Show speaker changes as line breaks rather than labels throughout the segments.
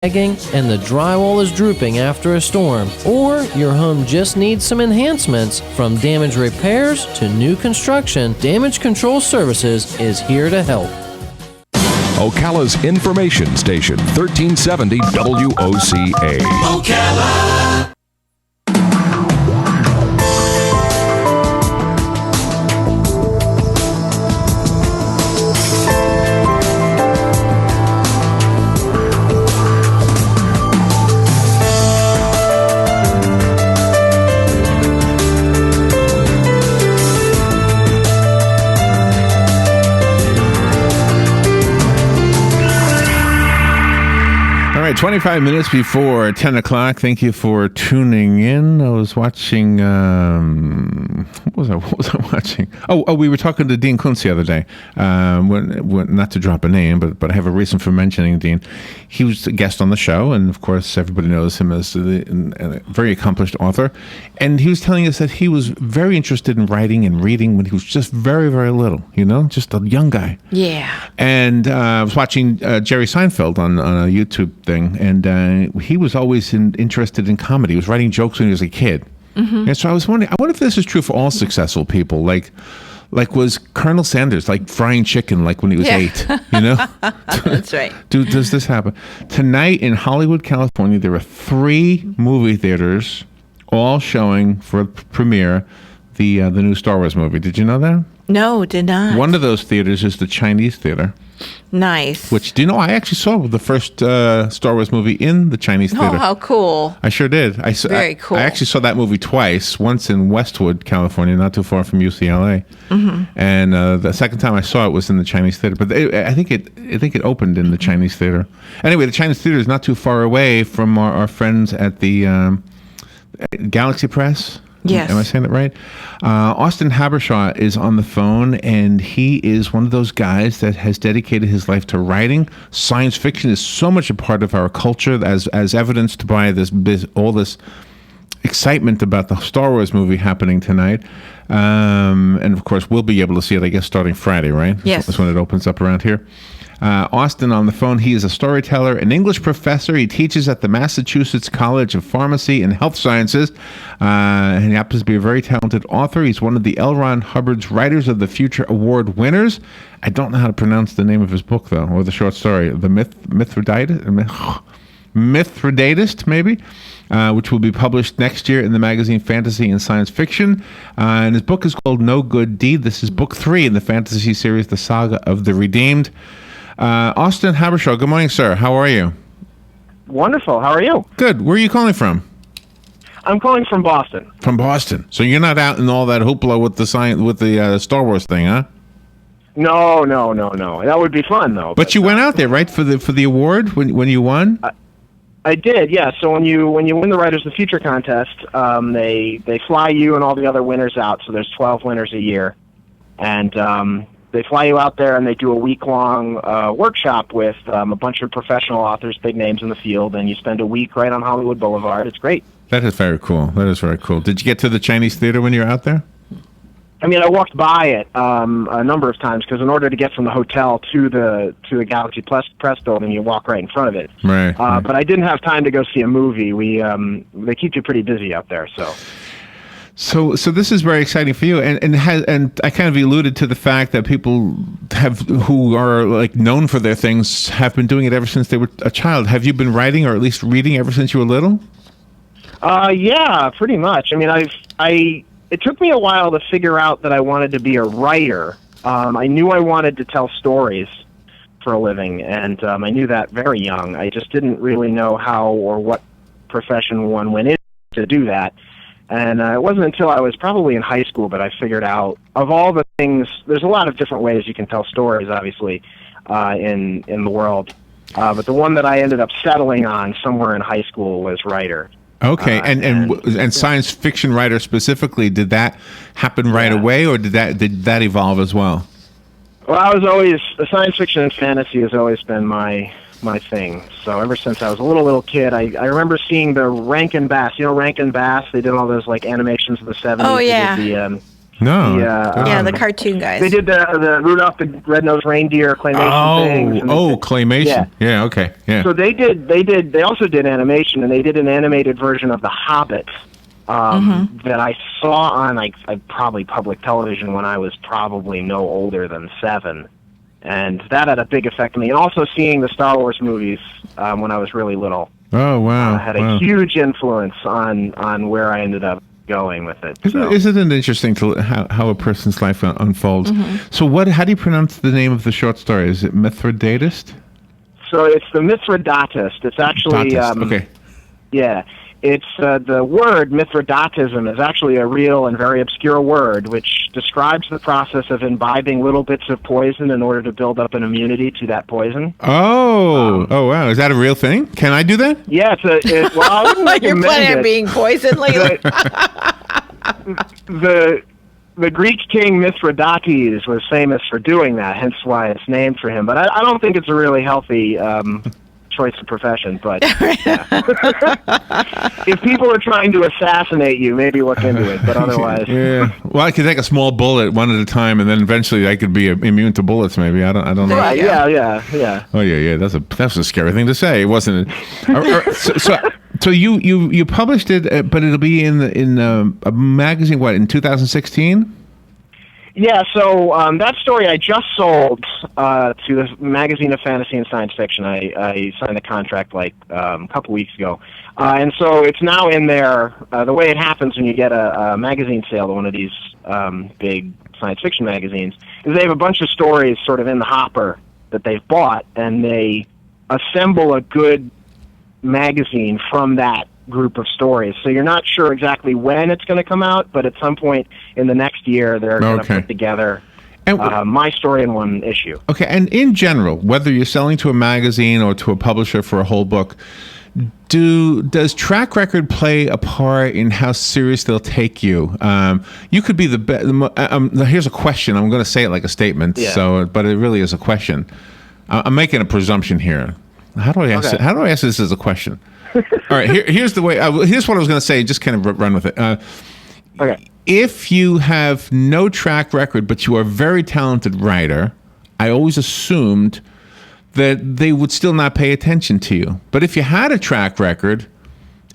and the drywall is drooping after a storm, or your home just needs some enhancements, from damage repairs to new construction, Damage Control Services is here to help.
Ocala's information station, 1370 WOCA. Ocala.
All right, 25 minutes before 10 o'clock. Thank you for tuning in. I was watching, what was I watching? Oh, we were talking to Dean Kuntz the other day. Not to drop a name, but I have a reason for mentioning Dean. He was a guest on the show, and of course, everybody knows him as a very accomplished author. And he was telling us that he was very interested in writing and reading when he was just very, very little, just a young guy.
Yeah.
And I was watching Jerry Seinfeld on a YouTube thing, and he was always interested in comedy. He was writing jokes when he was a kid. Mm-hmm. And so I was wondering, I wonder if this is true for all successful people. Like was Colonel Sanders frying chicken when he was 8?
That's right.
Does this happen? Tonight in Hollywood, California, there are 3 movie theaters all showing for a premiere the new Star Wars movie. Did you know that?
No, did not.
One of those theaters is the Chinese theater.
Nice.
Which, do you know, I actually saw the first Star Wars movie in the Chinese theater.
Oh, how cool.
I sure did.
Very cool.
I actually saw that movie twice, once in Westwood, California, not too far from UCLA. Mm-hmm. And the second time I saw it was in the Chinese theater. But I think it opened in the Chinese theater. Anyway, the Chinese theater is not too far away from our friends at the Galaxy Press.
Yes.
Am I saying that right? Auston Habershaw is on the phone, and he is one of those guys that has dedicated his life to writing. Science fiction is so much a part of our culture, as evidenced by all this excitement about the Star Wars movie happening tonight. And of course, we'll be able to see it, I guess, starting Friday, right?
Yes.
That's when it opens up around here. Auston on the phone. He is a storyteller, an English professor. He teaches at the Massachusetts College of Pharmacy and Health Sciences. And he happens to be a very talented author. He's one of the L. Ron Hubbard's Writers of the Future Award winners. I don't know how to pronounce the name of his book, though, or the short story. The Mithridatist, maybe, which will be published next year in the magazine Fantasy and Science Fiction. And his book is called No Good Deed. This is book 3 in the fantasy series, The Saga of the Redeemed. Auston Habershaw, good morning, sir. How are you?
Wonderful. How are you?
Good. Where are you calling from?
I'm calling from Boston.
From Boston. So you're not out in all that hoopla with the Star Wars thing, huh?
No. That would be fun, though.
But you went out there, right, for the award when you won?
I did, yeah. So when you win the Writers of the Future contest, they fly you and all the other winners out. So there's 12 winners a year, and they fly you out there and they do a week-long workshop with a bunch of professional authors, big names in the field, and you spend a week right on Hollywood Boulevard. It's great.
That is very cool. Did you get to the Chinese theater when you were out there?
I mean, I walked by it a number of times because in order to get from the hotel to the Galaxy Press building, you walk right in front of it.
Right.
But I didn't have time to go see a movie. They keep you pretty busy out there, so.
So this is very exciting for you, and I kind of alluded to the fact that people who are known for their things have been doing it ever since they were a child. Have you been writing or at least reading ever since you were little?
Yeah, pretty much. I mean, it took me a while to figure out that I wanted to be a writer. I knew I wanted to tell stories for a living, and I knew that very young. I just didn't really know how or what profession one went in to do that. And it wasn't until I was probably in high school that I figured out, of all the things, there's a lot of different ways you can tell stories, obviously, in the world. But the one that I ended up settling on somewhere in high school was writer.
Okay, and science fiction writer specifically, did that happen right away, or did that evolve as well?
Well, science fiction and fantasy has always been my thing. So ever since I was a little kid, I remember seeing the Rankin Bass. You know Rankin Bass? They did all those animations of the 70s.
Oh, yeah.
They did
No.
Yeah, the cartoon guys.
They did the Rudolph the Red-Nosed Reindeer claymation things. And
claymation. Yeah. Okay. Yeah.
So they also did animation, and they did an animated version of The Hobbit that I saw on probably public television when I was probably no older than 7. And that had a big effect on me. And also seeing the Star Wars movies when I was really little.
Oh, wow.
Had a huge influence on where I ended up going with it.
Isn't it interesting to how a person's life unfolds? So how do you pronounce the name of the short story? Is it Mithridatist?
So it's the Mithridatist. It's actually...
okay.
Yeah. It's the word Mithridatism is actually a real and very obscure word which describes the process of imbibing little bits of poison in order to build up an immunity to that poison.
Oh, wow. Is that a real thing? Can I do that?
Yeah, well, I wouldn't recommend
You're planning on being poisoned lately?
The Greek king Mithridates was famous for doing that, hence why it's named for him. But I don't think it's a really healthy choice of profession. But if people are trying to assassinate you, maybe look into it. But otherwise,
yeah. Well, I could take a small bullet one at a time, and then eventually I could be immune to bullets. Maybe I don't know.
Right? Yeah.
Oh yeah. That's a scary thing to say, wasn't it? So you published it, but it'll be in a magazine. What, in 2016?
Yeah, so that story I just sold to the Magazine of Fantasy and Science Fiction. I signed a contract a couple weeks ago. And so it's now in there. The way it happens when you get a magazine sale to one of these big science fiction magazines is they have a bunch of stories sort of in the hopper that they've bought, and they assemble a good magazine from that group of stories. So you're not sure exactly when it's going to come out, but at some point in the next year, they're going to put together my story in one issue.
Okay, and in general, whether you're selling to a magazine or to a publisher for a whole book, does track record play a part in how serious they'll take you? You could be the best. Here's a question. I'm going to say it like a statement, but it really is a question. I'm making a presumption here. How do I ask it? How do I ask this as a question? All right, here's the way. Here's what I was going to say. Just kind of run with it.
Okay.
If you have no track record, but you are a very talented writer, I always assumed that they would still not pay attention to you. But if you had a track record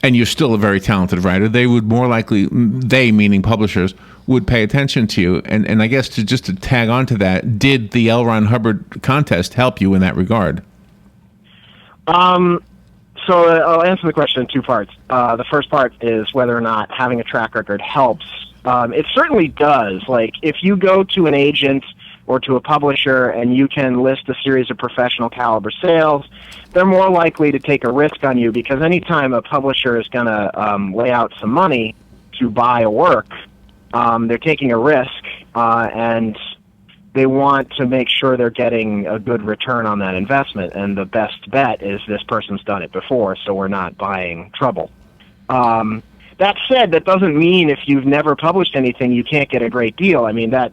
and you're still a very talented writer, they would more likely, they meaning publishers, would pay attention to you. And I guess just to tag on to that, did the L. Ron Hubbard contest help you in that regard?
So I'll answer the question in two parts. The first part is whether or not having a track record helps. It certainly does. Like, if you go to an agent or to a publisher and you can list a series of professional caliber sales, they're more likely to take a risk on you, because anytime a publisher is going to lay out some money to buy a work, they're taking a risk, and they want to make sure they're getting a good return on that investment. And the best bet is this person's done it before, so we're not buying trouble. That said, that doesn't mean if you've never published anything, you can't get a great deal. I mean, that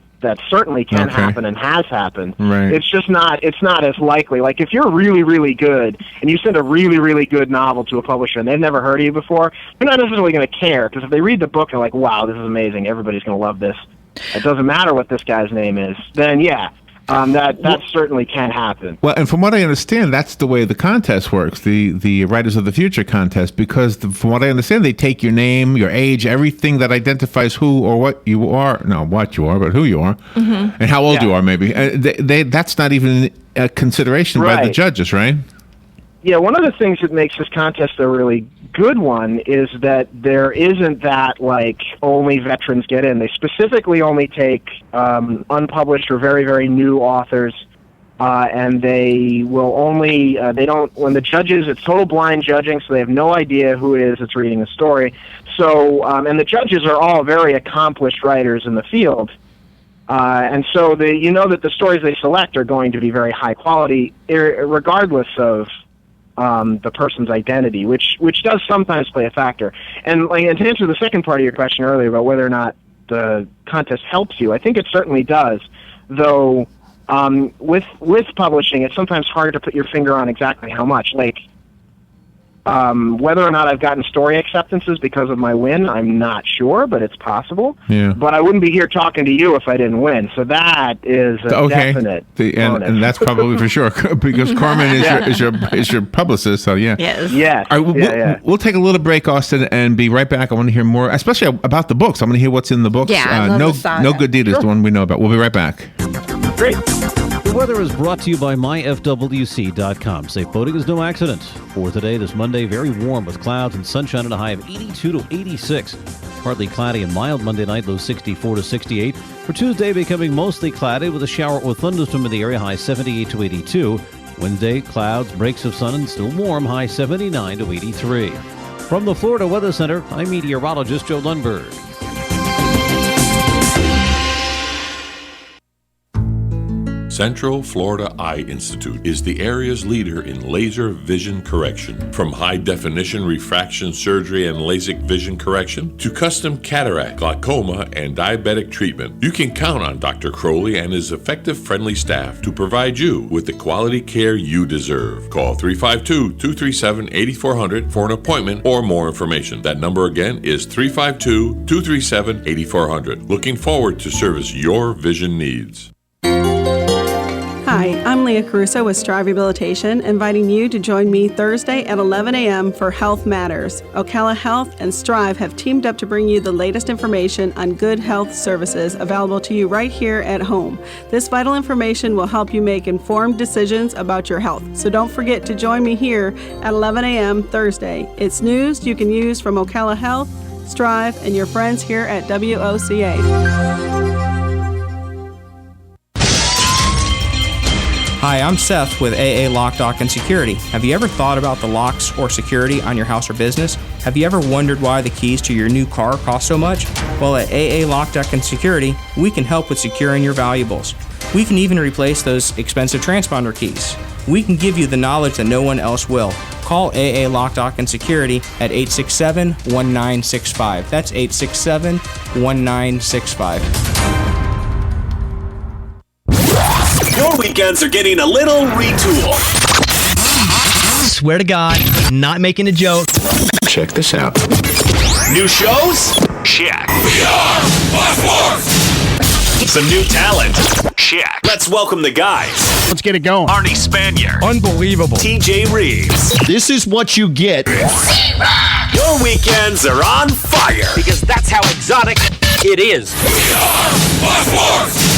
certainly can happen and has happened.
Right.
It's just not as likely. Like, if you're really, really good and you send a really, really good novel to a publisher and they've never heard of you before, they're not necessarily going to care, because if they read the book and they're like, wow, this is amazing, everybody's going to love this, it doesn't matter what this guy's name is, then that certainly can happen.
Well, and from what I understand, that's the way the contest works, the Writers of the Future contest, because from what I understand, they take your name, your age, everything that identifies who or what you are, not what you are, but who you are, and how old you are, maybe. That's not even a consideration by the judges, right?
Yeah, one of the things that makes this contest a really good one is that there isn't that, like, only veterans get in. They specifically only take unpublished or very, very new authors, and they will only, when the judges, it's total blind judging, so they have no idea who it is that's reading the story. So, and the judges are all very accomplished writers in the field. And so you know that the stories they select are going to be very high quality, regardless of the person's identity, which does sometimes play a factor. And to answer the second part of your question earlier about whether or not the contest helps you, I think it certainly does. Though with publishing, it's sometimes hard to put your finger on exactly how much. Like, Whether or not I've gotten story acceptances because of my win, I'm not sure, but it's possible.
Yeah.
But I wouldn't be here talking to you if I didn't win. So that is a definite bonus.
And that's probably for sure because Carmen is your publicist. So yeah.
Yes.
Yes.
All right, we'll take a little break, Austin, and be right back. I want to hear more, especially about the books. I want to hear what's in the books.
Yeah, I love
no,
the Saga.
no Good Deed is the one we know about. We'll be right back.
Great.
The weather is brought to you by myfwc.com. Safe boating is no accident. For today, this Monday, very warm with clouds and sunshine at a high of 82 to 86. Partly cloudy and mild Monday night, low 64 to 68. For Tuesday, becoming mostly cloudy with a shower or thunderstorm in the area, high 78 to 82. Wednesday, clouds, breaks of sun, and still warm, high 79 to 83. From the Florida Weather Center, I'm meteorologist Joe Lundberg.
Central Florida Eye Institute is the area's leader in laser vision correction. From high-definition refraction surgery and LASIK vision correction to custom cataract, glaucoma, and diabetic treatment, you can count on Dr. Crowley and his effective, friendly staff to provide you with the quality care you deserve. Call 352-237-8400 for an appointment or more information. That number again is 352-237-8400. Looking forward to service your vision needs.
Hi, I'm Leah Caruso with Strive Rehabilitation, inviting you to join me Thursday at 11 a.m. for Health Matters. Ocala Health and Strive have teamed up to bring you the latest information on good health services available to you right here at home. This vital information will help you make informed decisions about your health. So don't forget to join me here at 11 a.m. Thursday. It's news you can use from Ocala Health, Strive, and your friends here at WOCA.
Hi, I'm Seth with AA Lock, Dock, and Security. Have you ever thought about the locks or security on your house or business? Have you ever wondered why the keys to your new car cost so much? Well, at AA Lock, Dock, and Security, we can help with securing your valuables. We can even replace those expensive transponder keys. We can give you the knowledge that no one else will. Call AA Lock, Dock, and Security at 867-1965. That's 867-1965.
Your weekends are getting a little retooled.
Swear to God, not making a joke.
Check this out. New shows? Check.
We are Force.
Some new talent? Check. Let's welcome the guys.
Let's get it going.
Arnie Spanier.
Unbelievable.
TJ Reeves.
This is what you get.
Your weekends are on fire.
Because that's how exotic it is.
We are Force.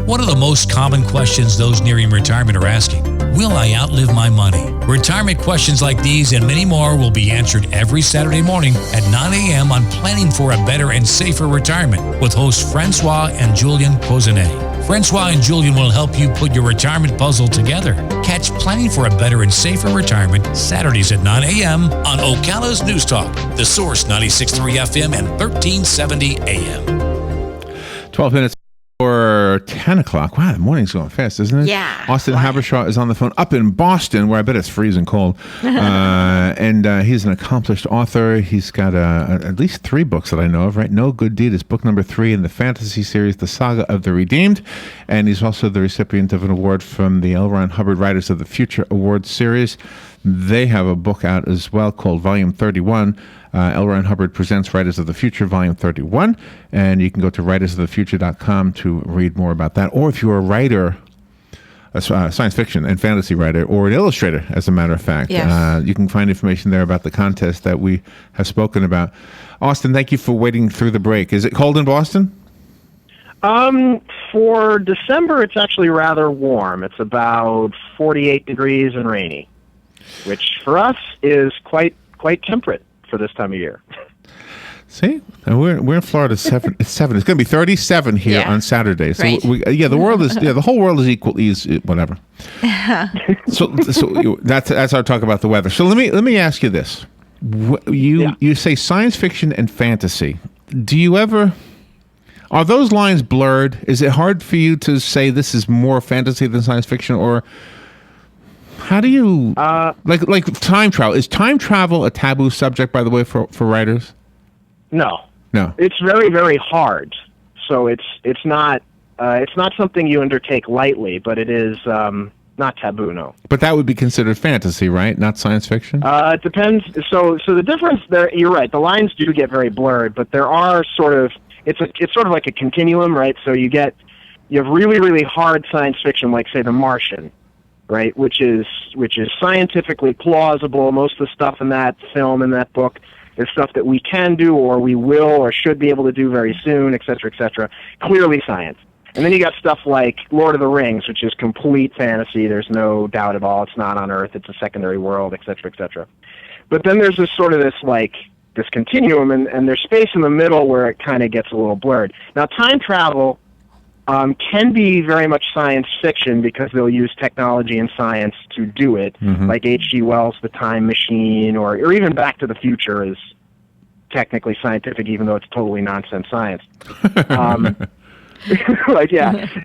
One of the most common questions those nearing retirement are asking, will I outlive my money? Retirement questions like these and many more will be answered every Saturday morning at 9 a.m. on Planning for a Better and Safer Retirement with hosts Francois and Julian Pozenet. Francois and Julian will help you put your retirement puzzle together. Catch Planning for a Better and Safer Retirement Saturdays at 9 a.m. on Ocala's News Talk, The Source 96.3 FM and 1370 AM.
12 minutes. Or 10 o'clock. Wow, the morning's going fast, isn't it?
Yeah.
Auston Habershaw is on the phone up in Boston, where I bet it's freezing cold. And he's an accomplished author. He's got at least 3 books that I know of, right? No Good Deed is book number 3 in the fantasy series, The Saga of the Redeemed. And he's also the recipient of an award from the L. Ron Hubbard Writers of the Future Award Series. They have a book out as well called Volume 31. L. Ron Hubbard Presents Writers of the Future, Volume 31. And you can go to writersofthefuture.com to read more about that. Or if you're a writer, a science fiction and fantasy writer, or an illustrator, as a matter of fact,
yes.
You can find information there about the contest that we have spoken about. Auston, thank you for waiting through the break. Is it cold in Boston?
For December, it's actually rather warm. It's about 48 degrees and rainy, which for us is quite temperate for this time of year.
See, and we're in Florida. It's 7. It's going to be 37 here on Saturday. So
right.
The world is the whole world is equal. Whatever. so that's our talk about the weather. So let me ask you this: you say science fiction and fantasy. Do you ever? Are those lines blurred? Is it hard for you to say this is more fantasy than science fiction, or how do you like time travel? Is time travel a taboo subject, by the way, for writers?
No.
It's
very, very hard. So it's not something you undertake lightly, but it is not taboo. No.
But that would be considered fantasy, right? Not science fiction?
It depends. So the difference there, you're right. The lines do get very blurred, but there are sort of it's sort of like a continuum, right? So you have really, really hard science fiction, like say The Martian, right? Which is scientifically plausible. Most of the stuff in that film, in that book, is stuff that we can do, or we will, or should be able to do very soon, et cetera, et cetera. Clearly science. And then you got stuff like Lord of the Rings, which is complete fantasy. There's no doubt at all. It's not on Earth. It's a secondary world, et cetera, et cetera. But then there's this continuum, and there's space in the middle where it kind of gets a little blurred. Now, time travel can be very much science fiction because they'll use technology and science to do it, like H.G. Wells' The Time Machine, or even Back to the Future is technically scientific, even though it's totally nonsense science. And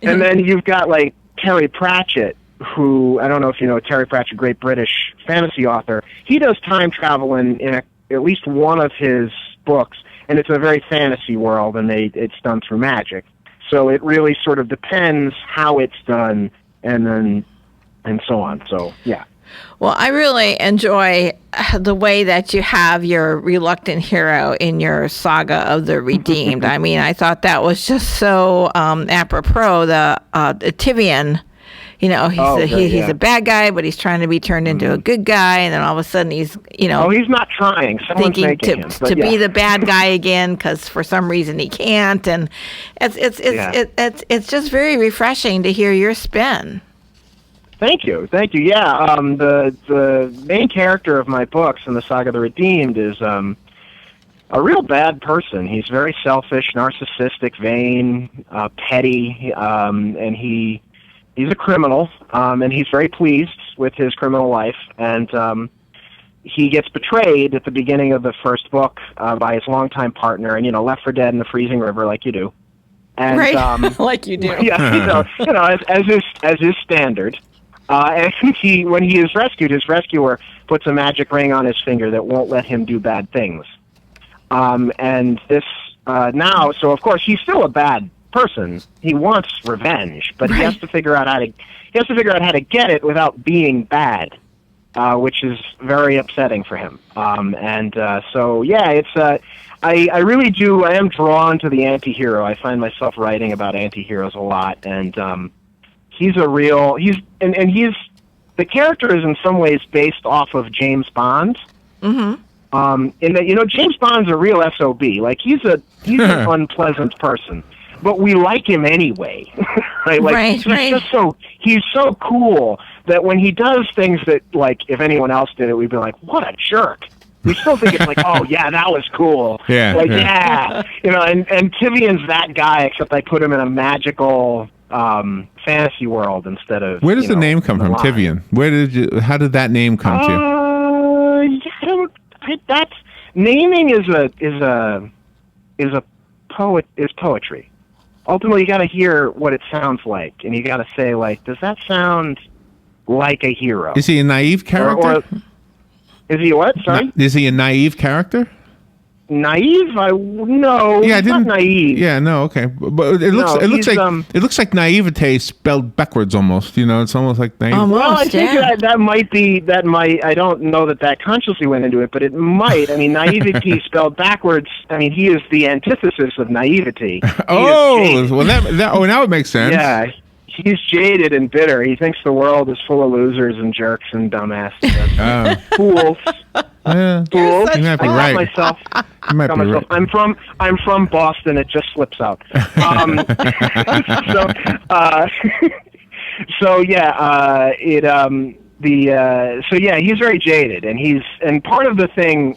then you've got like Terry Pratchett, who, I don't know if you know Terry Pratchett, great British fantasy author. He does time travel in at least one of his books, and it's a very fantasy world, and it's done through magic. So it really sort of depends how it's done, and so on. So yeah.
Well, I really enjoy the way that you have your reluctant hero in your Saga of the Redeemed. I mean, I thought that was just so apropos. The Tivian, he's a bad guy, but he's trying to be turned into a good guy, and then all of a sudden he's,
he's not trying. Someone's
thinking to be the bad guy again because for some reason he can't, and it's just very refreshing to hear your spin.
Thank you. Yeah, the main character of my books in the Saga of the Redeemed is a real bad person. He's very selfish, narcissistic, vain, petty, and he's a criminal, and he's very pleased with his criminal life, and he gets betrayed at the beginning of the first book by his longtime partner, and left for dead in the freezing river like you do. And,
right, like you do.
Yeah, as is standard. And when he is rescued, his rescuer puts a magic ring on his finger that won't let him do bad things. And this so of course he's still a bad person. He wants revenge, but he has to figure out how to get it without being bad, which is very upsetting for him. It's I really do. I am drawn to the anti-hero. I find myself writing about anti-heroes a lot, and the character is in some ways based off of James Bond. Mm-hmm. In that, James Bond's a real SOB. Like he's an unpleasant person, but we like him anyway. Right? He's so cool that when he does things that, like, if anyone else did it, we'd be like, what a jerk. We still think it's like, oh yeah, that was cool. And Tivian's that guy, except I put him in a magical fantasy world instead of.
Where does the name come from, Tivian? How did that name come to you?
That's naming is poetry. Ultimately, you got to hear what it sounds like, and you got to say, like, does that sound like a hero?
Is he a naive character?
Is he what? Sorry.
Is he a naive character?
Naive? No.
Yeah,
not naive.
Yeah, no, okay, but it looks like naivete spelled backwards almost. It's almost like naive.
Well, I think that might. I don't know that consciously went into it, but it might. I mean, naivety spelled backwards. I mean, he is the antithesis of naivety. Now it makes sense. Yeah. He's jaded and bitter. He thinks the world is full of losers and jerks and dumbasses. Fools.
Yeah.
Fools.
You might be right.
Myself.
You might be right.
I'm from Boston. It just slips out. He's very jaded, and part of the thing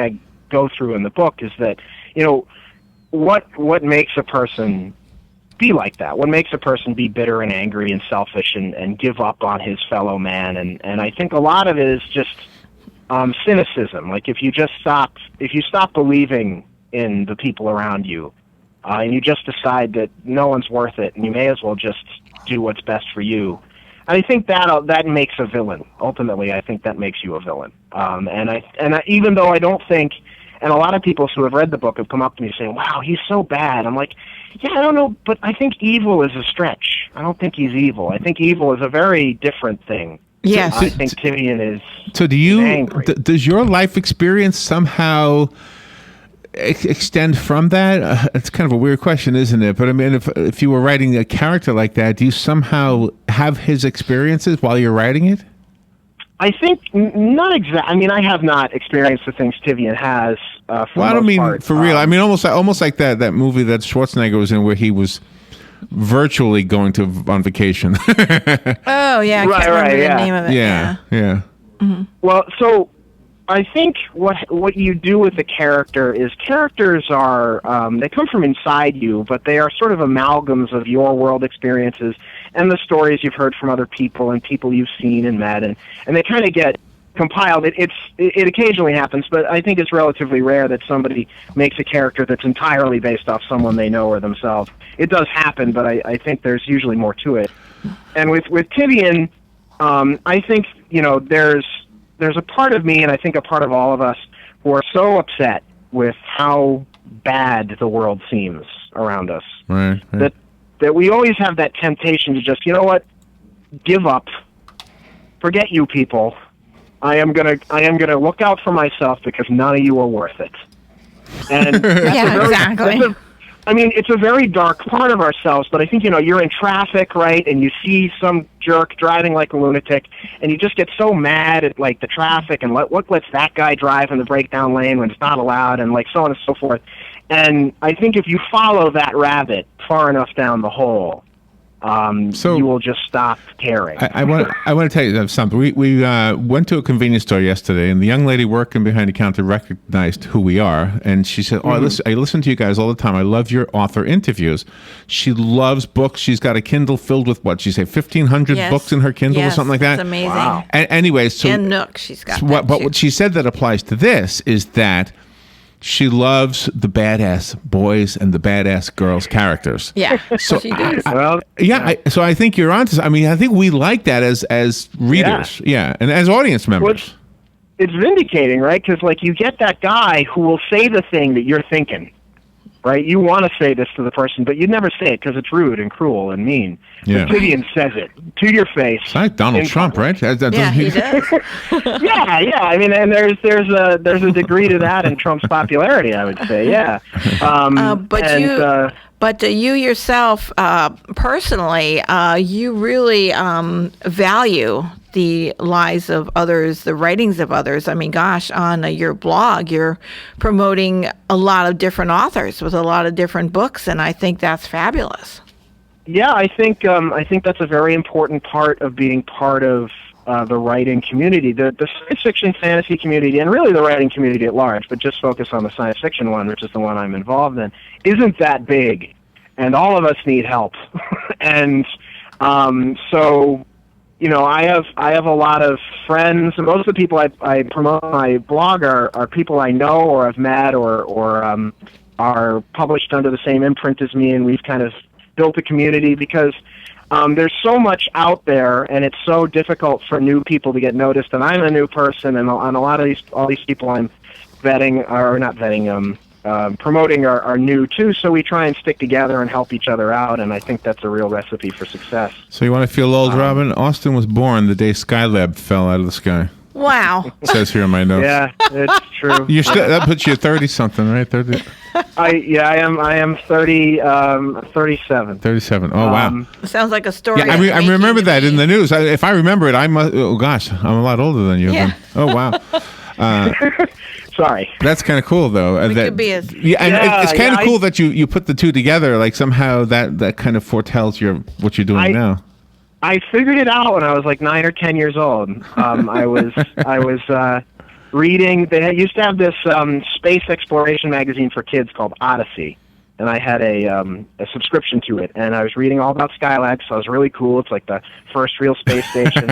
I go through in the book is that what makes a person be like that? What makes a person be bitter and angry and selfish and give up on his fellow man? And I think a lot of it is just cynicism. Like if you stop believing in the people around you, and you just decide that no one's worth it, and you may as well just do what's best for you. I think that makes a villain. Ultimately, I think that makes you a villain. Even though I don't think, and a lot of people who have read the book have come up to me saying, "Wow, he's so bad." I'm like, Yeah, I don't know, but I think evil is a stretch. I don't think he's evil. I think evil is a very different thing.
Yes.
I think Tyvian is.
So do you?
Angry.
Does your life experience somehow extend from that? It's kind of a weird question, isn't it? But I mean, if you were writing a character like that, do you somehow have his experiences while you're writing it?
I think not exactly. I mean, I have not experienced the things Tyvian has.
Well, I don't mean for real. I mean almost like that movie that Schwarzenegger was in, where he was virtually going on vacation.
Oh yeah, I can't remember the name of it.
Yeah.
Mm-hmm.
Well, so I think what you do with the character is characters are they come from inside you, but they are sort of amalgams of your world experiences and the stories you've heard from other people and people you've seen and met, and they kind of get compiled. It occasionally happens, but I think it's relatively rare that somebody makes a character that's entirely based off someone they know or themselves. It does happen, but I think there's usually more to it. And with Tyvian, I think there's a part of me, and I think a part of all of us, who are so upset with how bad the world seems around us.
Right.
That we always have that temptation to just, give up, forget you people. I am gonna look out for myself because none of you are worth it. And
yeah, exactly.
It's a very dark part of ourselves, but I think, you're in traffic, right, and you see some jerk driving like a lunatic, and you just get so mad at, like, the traffic and what lets that guy drive in the breakdown lane when it's not allowed, and, like, so on and so forth. And I think if you follow that rabbit far enough down the hole, you will just stop caring.
I want to tell you something. We went to a convenience store yesterday, and the young lady working behind the counter recognized who we are, and she said, "Oh, I listen to you guys all the time. I love your author interviews." She loves books. She's got a Kindle filled with what she say 1,500 books in her Kindle or something like that.
That's amazing.
Wow.
Anyway, so
and Nook, she's got.
But what she said that applies to this is that she loves the badass boys and the badass girls characters.
Yeah,
so
she does.
So I think you're onto. I mean, I think we like that as readers, and as audience members.
It's vindicating, right? Because you get that guy who will say the thing that you're thinking, right? You want to say this to the person, but you never say it because it's rude and cruel and mean.
Yeah.
But Tyvian says it to your face.
It's like Donald Trump, right?
Yeah, he does.
yeah. I mean, and there's a degree to that in Trump's popularity, I would say. Yeah.
But you yourself, personally, you really value the lives of others, the writings of others. I mean, gosh, on your blog, you're promoting a lot of different authors with a lot of different books, and I think that's fabulous.
Yeah, I think that's a very important part of being part of the writing community, the science fiction fantasy community, and really the writing community at large, but just focus on the science fiction one, which is the one I'm involved in, isn't that big, and all of us need help. And so, I have a lot of friends, and most of the people I promote on my blog are people I know or have met or are published under the same imprint as me, and we've kind of built a community because there's so much out there, and it's so difficult for new people to get noticed. And I'm a new person, and a lot of all these people I'm promoting are new too. So we try and stick together and help each other out, and I think that's a real recipe for success.
So you want to feel old, Robin? Austin was born the day Skylab fell out of the sky.
Wow.
It says here in my notes.
Yeah, it's true.
That puts you at 30-something, right? 30.
I am 37.
37. Oh, wow.
Sounds like a story.
Yeah, I remember that in the news. If I remember it, I must. Oh gosh, I'm a lot older than you.
Yeah.
Then. Oh wow.
Sorry.
That's kind of cool, though. It's kind of cool that you put the two together. Like somehow that kind of foretells what you're doing now.
I figured it out when I was like 9 or 10 years old. I was reading. They used to have this space exploration magazine for kids called Odyssey, and I had a subscription to it. And I was reading all about Skylab, so it was really cool. It's like the first real space station.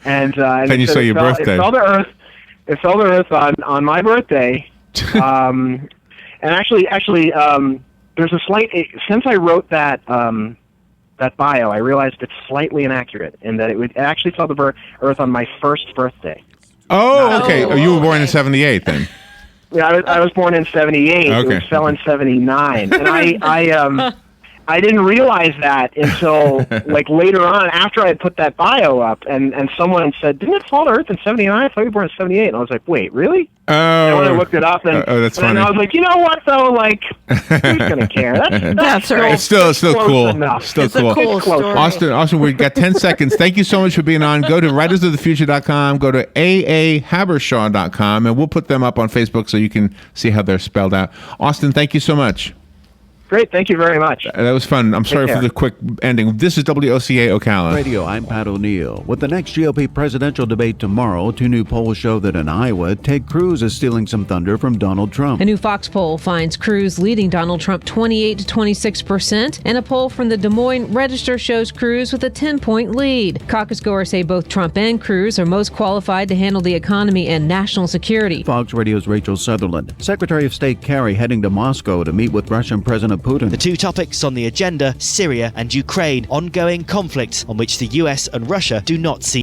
And
you saw your birthday.
It fell to Earth. It fell to Earth on my birthday. And actually, there's a slight. Since I wrote that bio, I realized it's slightly inaccurate in that it actually fell to Earth on my first birthday.
Oh, okay. You were born in 78 then.
Yeah, I was born in 78.
Okay.
It fell in 79. And I didn't realize that until like later on after I had put that bio up, and someone said, "Didn't it fall to Earth in '79? I thought you were born in '78." And I was like, "Wait, really?" And when I looked it up, and,
that's funny.
And I was like, you know what though? Like, who's gonna care? That's
right.
It's still cool.
Enough.
Still
It's
cool.
a cool story.
Austin, we've got 10 seconds. Thank you so much for being on. Go to writersofthefuture.com. Go to aahabershaw.com, and we'll put them up on Facebook so you can see how they're spelled out. Austin, thank you so much.
Great, thank you very much.
That was fun. I'm sorry for the quick ending. This is WOCA Ocala.
Radio, I'm Pat O'Neill. With the next GOP presidential debate tomorrow, 2 new polls show that in Iowa, Ted Cruz is stealing some thunder from Donald Trump.
A new Fox poll finds Cruz leading Donald Trump 28 to 26%, and a poll from the Des Moines Register shows Cruz with a 10-point lead. Caucus goers say both Trump and Cruz are most qualified to handle the economy and national security.
Fox Radio's Rachel Sutherland. Secretary of State Kerry heading to Moscow to meet with Russian President Putin.
The 2 topics on the agenda, Syria and Ukraine, ongoing conflict on which the US and Russia do not see